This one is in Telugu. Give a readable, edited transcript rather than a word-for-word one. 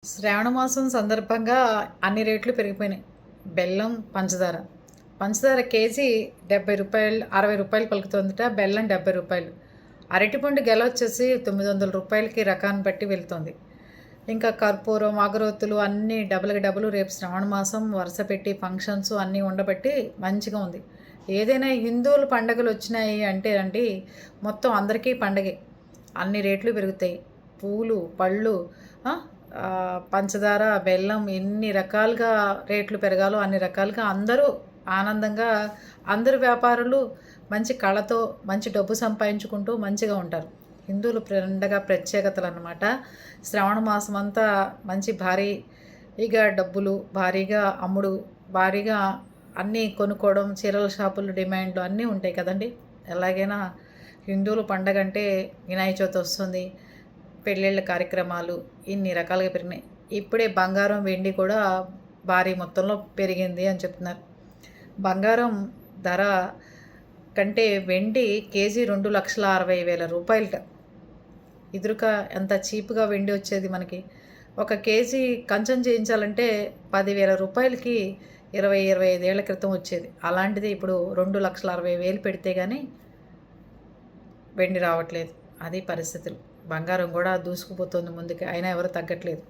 శ్రావణ మాసం సందర్భంగా అన్ని రేట్లు పెరిగిపోయినాయి. బెల్లం, పంచదార. పంచదార కేజీ రూ. 70, రూ. 60 పలుకుతుందట. బెల్లం రూ. 70. అరటిపండు గెల వచ్చేసి రూ. 900కి రకాన్ని బట్టి వెళ్తుంది. ఇంకా కర్పూరం, అగరొత్తులు అన్నీ డబుల్‌కి డబుల్. రేపు శ్రావణ మాసం వరుస పెట్టి ఫంక్షన్స్ అన్నీ ఉండబట్టి మంచిగా ఉంది. ఏదైనా హిందువుల పండగలు వచ్చినాయి అంటే అండి, మొత్తం అందరికీ పండగే. అన్ని రేట్లు పెరుగుతాయి. పూలు, పళ్ళు, పంచదార, బెల్లం ఎన్ని రకాలుగా రేట్లు పెరగాలో అన్ని రకాలుగా అందరూ ఆనందంగా, అందరు వ్యాపారులు మంచి కళతో మంచి డబ్బు సంపాదించుకుంటూ మంచిగా ఉంటారు. హిందువుల పండగ ప్రత్యేకతలు అన్నమాట. శ్రావణ మాసం అంతా మంచి భారీగా డబ్బులు, భారీగా అమ్ముడు, భారీగా అన్నీ కొనుక్కోవడం, చీరల షాపులు డిమాండ్లు అన్నీ ఉంటాయి కదండి. ఎలాగైనా హిందువుల పండగ అంటే వినాయక చవితి వస్తుంది, పెళ్ళిళ్ళ కార్యక్రమాలు ఇన్ని రకాలుగా పెరిగినాయి. ఇప్పుడే బంగారం, వెండి కూడా భారీ మొత్తంలో పెరిగింది అని చెప్తున్నారు. బంగారం ధర కంటే వెండి కేజీ రూ. 2,60,000. ఎదురుక ఎంత చీప్గా వెండి వచ్చేది మనకి. ఒక కేజీ కంచం చేయించాలంటే రూ. 10,000కి 25 ఏళ్ల క్రితం వచ్చేది. అలాంటిది ఇప్పుడు 2,60,000 పెడితే కానీ వెండి రావట్లేదు. అది పరిస్థితులు. బంగారం కూడా దూసుకుపోతుంది ముందుకి, అయినా ఎవరు తగ్గట్లేదు.